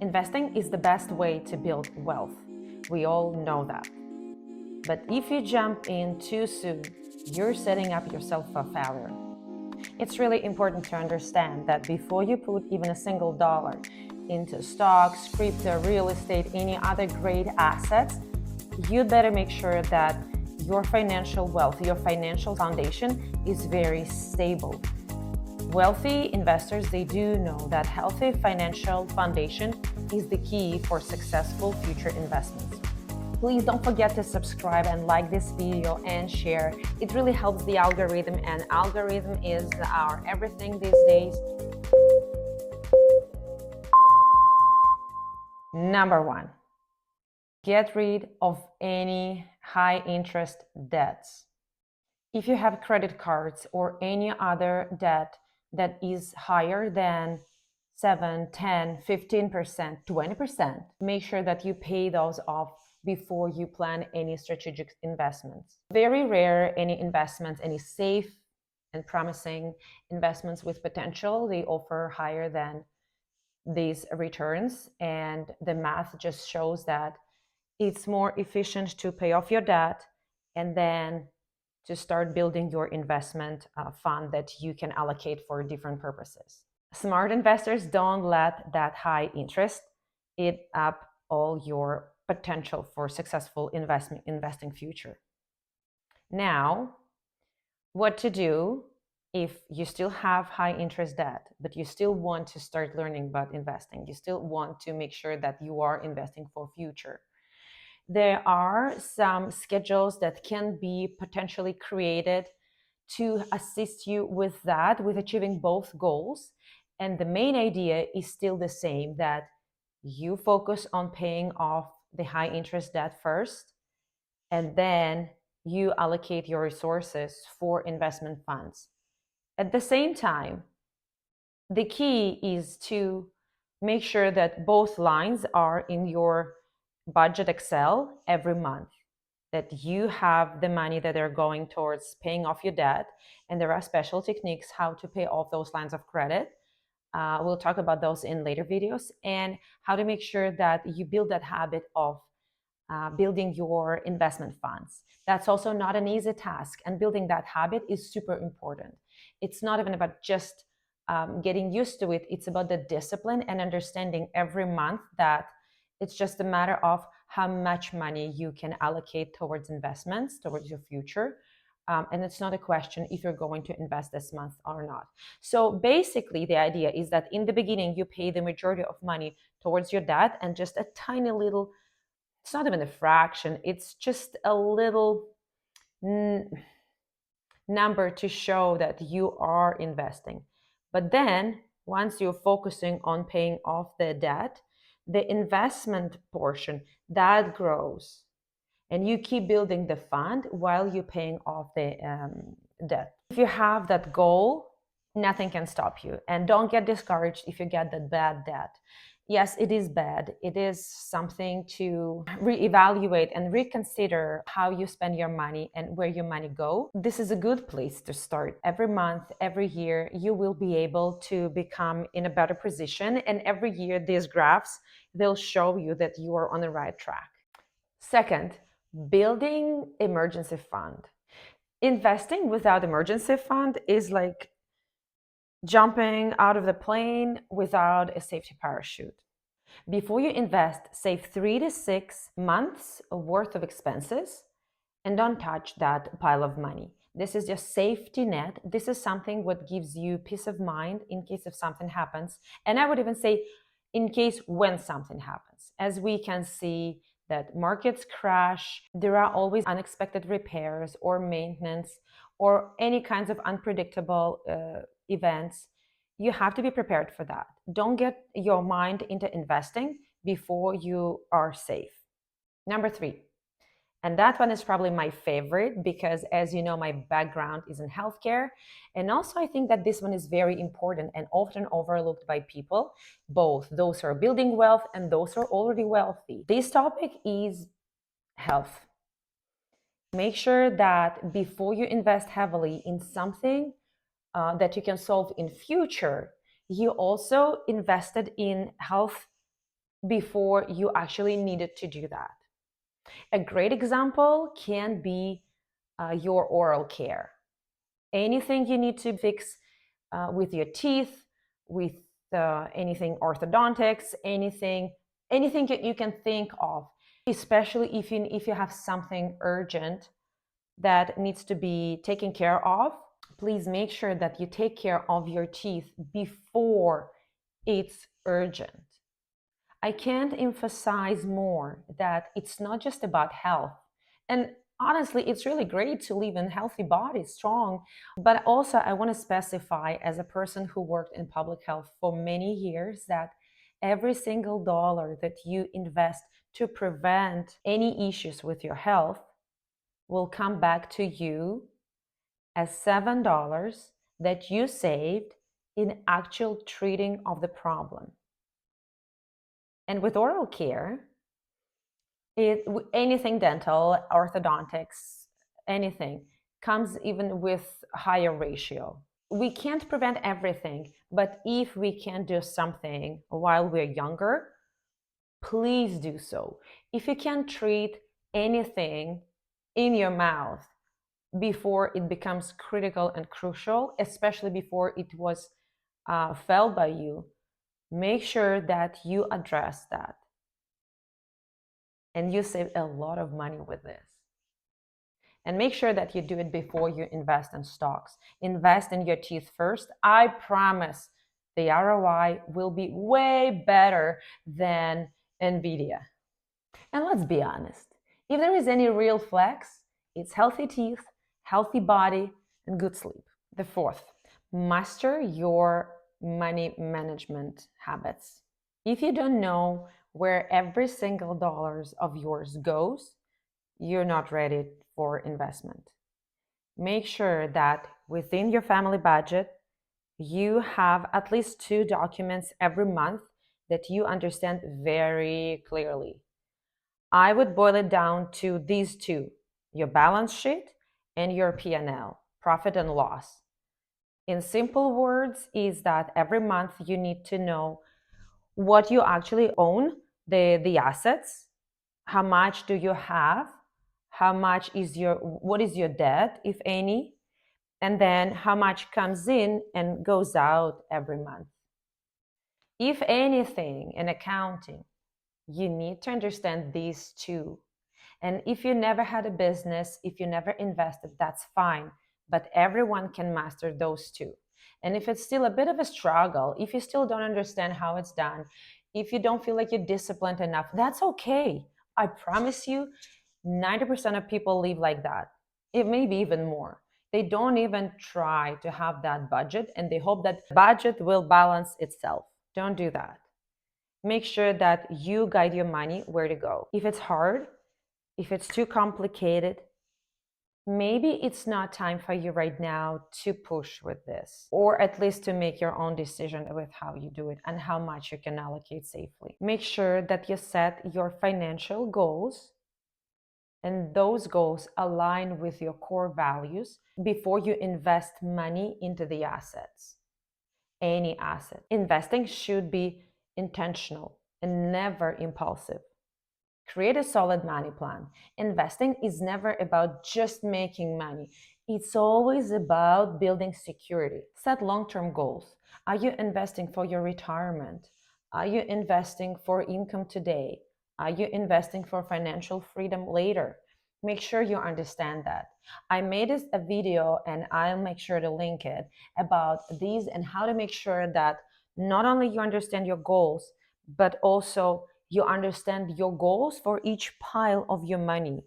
Investing is the best way to build wealth. We all know that. But if you jump in too soon, you're setting up yourself for failure. It's really important to understand that before you put even a single dollar into stocks, crypto, real estate, any other great assets, you better make sure that your financial wealth, your financial foundation is very stable. Wealthy investors, they do know that healthy financial foundation is the key for successful future investments. Please don't forget to subscribe and like this video and share. It really helps the algorithm, and algorithm is our everything these days. Number one, get rid of any high interest debts. If you have credit cards or any other debt that is higher than 7, 10, 15%, 20%, make sure that you pay those off before you plan any strategic investments. Very rare any investments, any safe and promising investments with potential, they offer higher than these returns, and the math just shows that it's more efficient to pay off your debt and then to start building your investment fund that you can allocate for different purposes. Smart investors don't let that high interest eat up all your potential for successful investing future. Now, what to do if you still have high interest debt, but you still want to start learning about investing, you still want to make sure that you are investing for future. There are some schedules that can be potentially created to assist you with that, with achieving both goals. And the main idea is still the same, that you focus on paying off the high interest debt first, and then you allocate your resources for investment funds. At the same time, the key is to make sure that both lines are in your budget Excel every month, that you have the money that are going towards paying off your debt, and there are special techniques how to pay off those lines of credit. We'll talk about those in later videos, and how to make sure that you build that habit of building your investment funds. That's also not an easy task, and building that habit is super important. It's not even about just getting used to it. It's about the discipline and understanding every month that it's just a matter of how much money you can allocate towards investments, towards your future. And it's not a question if you're going to invest this month or not. So basically, the idea is that in the beginning, you pay the majority of money towards your debt, and just a tiny little, it's not even a fraction, it's just a little number to show that you are investing. But then, once you're focusing on paying off the debt, the investment portion that grows, and you keep building the fund while you're paying off the debt. If you have that goal, nothing can stop you. And don't get discouraged if you get that bad debt. Yes, it is bad. It is something to reevaluate and reconsider how you spend your money and where your money go. This is a good place to start. Every month, every year, you will be able to become in a better position. And every year, these graphs, they'll show you that you are on the right track. Second, building emergency fund. Investing without emergency fund is like jumping out of the plane without a safety parachute. Before you invest, save 3 to 6 months worth of expenses and don't touch that pile of money. This is your safety net. This is something what gives you peace of mind in case if something happens. And I would even say in case when something happens. As we can see that markets crash, there are always unexpected repairs or maintenance or any kinds of unpredictable events. You have to be prepared for that. Don't get your mind into investing before you are safe. Number 3, and that one is probably my favorite because, as you know, my background is in healthcare. And also, I think that this one is very important and often overlooked by people, both those who are building wealth and those who are already wealthy. This topic is health. Make sure that before you invest heavily in something that you can solve in future, you also invested in health before you actually needed to do that. A great example can be your oral care. Anything you need to fix with your teeth, with anything orthodontics, anything that you can think of, especially if you have something urgent that needs to be taken care of, please make sure that you take care of your teeth before it's urgent. I can't emphasize more that it's not just about health. And honestly, it's really great to live in a healthy body, strong. But also, I want to specify, as a person who worked in public health for many years, that every single dollar that you invest to prevent any issues with your health will come back to you as $7 that you saved in actual treating of the problem. And with oral care, anything dental, orthodontics, anything comes even with higher ratio. We can't prevent everything, but if we can do something while we're younger, please do so. If you can treat anything in your mouth before it becomes critical and crucial, especially before it was felt by you, make sure that you address that. And you save a lot of money with this. And make sure that you do it before you invest in stocks. Invest in your teeth first. I promise the ROI will be way better than Nvidia. And let's be honest, if there is any real flex, it's healthy teeth, healthy body, and good sleep. The fourth, master your money management habits. If you don't know where every single dollar of yours goes, you're not ready for investment. Make sure that within your family budget, you have at least 2 documents every month that you understand very clearly. I would boil it down to these two: your balance sheet and your P&L, profit and loss. In simple words, is that every month you need to know what you actually own, the assets, how much do you have, what is your debt, if any, and then how much comes in and goes out every month. If anything in accounting, you need to understand these two. And if you never had a business, if you never invested, that's fine. But everyone can master those two. And if it's still a bit of a struggle, if you still don't understand how it's done, if you don't feel like you're disciplined enough, that's okay. I promise you, 90% of people live like that. It may be even more. They don't even try to have that budget and they hope that budget will balance itself. Don't do that. Make sure that you guide your money where to go. If it's hard, if it's too complicated, maybe it's not time for you right now to push with this, or at least to make your own decision with how you do it and how much you can allocate safely. Make sure that you set your financial goals and those goals align with your core values before you invest money into the assets. Any asset. Investing should be intentional and never impulsive. Create a solid money plan. Investing is never about just making money. It's always about building security. Set long-term goals. Are you investing for your retirement? Are you investing for income today? Are you investing for financial freedom later? Make sure you understand that. I made a video and I'll make sure to link it about these and how to make sure that not only you understand your goals, but also you understand your goals for each pile of your money.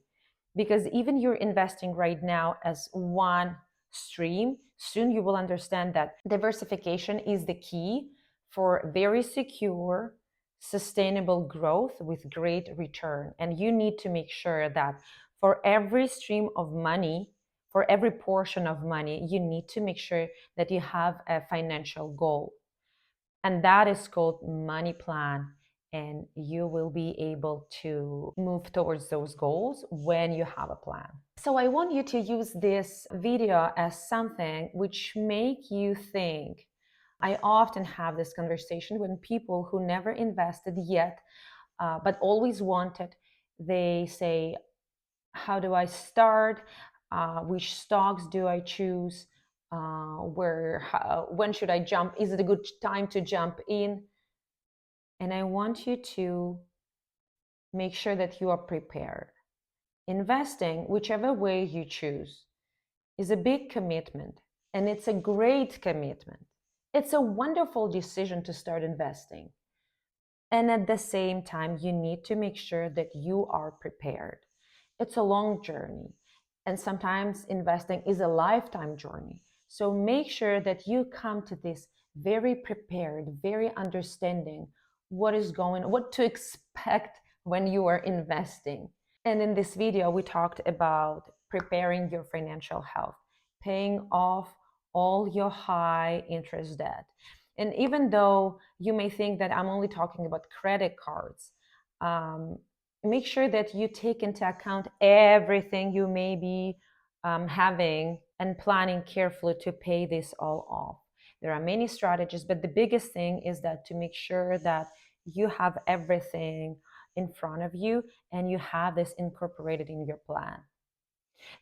Because even you're investing right now as one stream, soon you will understand that diversification is the key for very secure, sustainable growth with great return. And you need to make sure that for every stream of money, for every portion of money, you need to make sure that you have a financial goal. And that is called money plan. And you will be able to move towards those goals when you have a plan. So I want you to use this video as something which make you think I often have this conversation when people who never invested yet, but always wanted, they say, how do I start? Which stocks do I choose? When should I jump? Is it a good time to jump in? And I want you to make sure that you are prepared. Investing, whichever way you choose, is a big commitment, and it's a great commitment. It's a wonderful decision to start investing. And at the same time, you need to make sure that you are prepared. It's a long journey, and sometimes investing is a lifetime journey. So make sure that you come to this very prepared, very understanding what to expect when you are investing. And in this video, we talked about preparing your financial health, paying off all your high interest debt. And even though you may think that I'm only talking about credit cards, um, make sure that you take into account everything you may be having and planning carefully to pay this all off. There are many strategies, but the biggest thing is that to make sure that you have everything in front of you and you have this incorporated in your plan.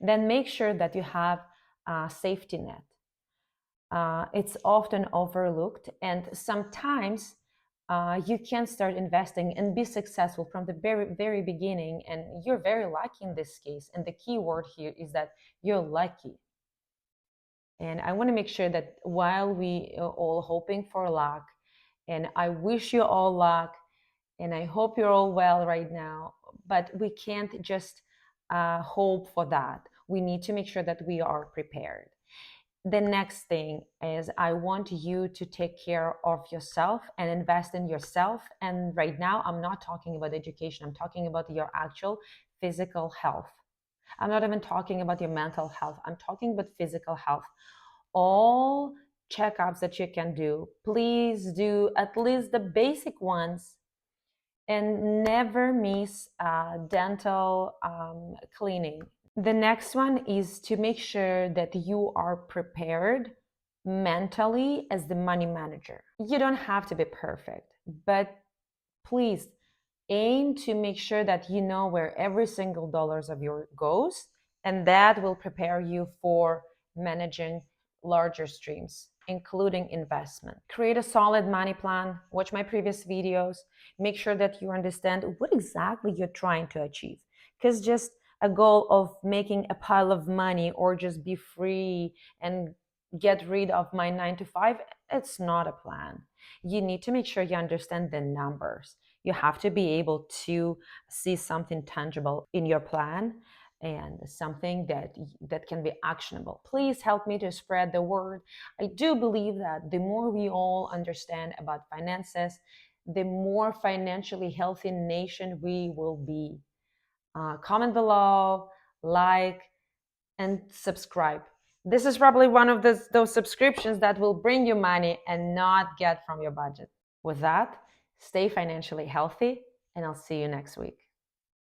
Then make sure that you have a safety net. It's often overlooked, and sometimes you can start investing and be successful from the very, very beginning. And you're very lucky in this case. And the key word here is that you're lucky. And I want to make sure that while we are all hoping for luck, and I wish you all luck, and I hope you're all well right now, but we can't just hope for that. We need to make sure that we are prepared. The next thing is I want you to take care of yourself and invest in yourself. And right now, I'm not talking about education, I'm talking about your actual physical health. I'm not even talking about your mental health, I'm talking about physical health. All checkups that you can do, please do at least the basic ones, and never miss dental cleaning. The next one is to make sure that you are prepared mentally as the money manager. You don't have to be perfect, but please aim to make sure that you know where every single dollars of your goes, and that will prepare you for managing larger streams, including investment. Create a solid money plan, watch my previous videos, make sure that you understand what exactly you're trying to achieve. Because just a goal of making a pile of money or just be free and get rid of my 9 to 5, it's not a plan. You need to make sure you understand the numbers. You have to be able to see something tangible in your plan and something that can be actionable. Please help me to spread the word. I do believe that the more we all understand about finances, the more financially healthy nation we will be. Comment below, like, and subscribe. This is probably one of those subscriptions that will bring you money and not get from your budget. With that, stay financially healthy, and I'll see you next week.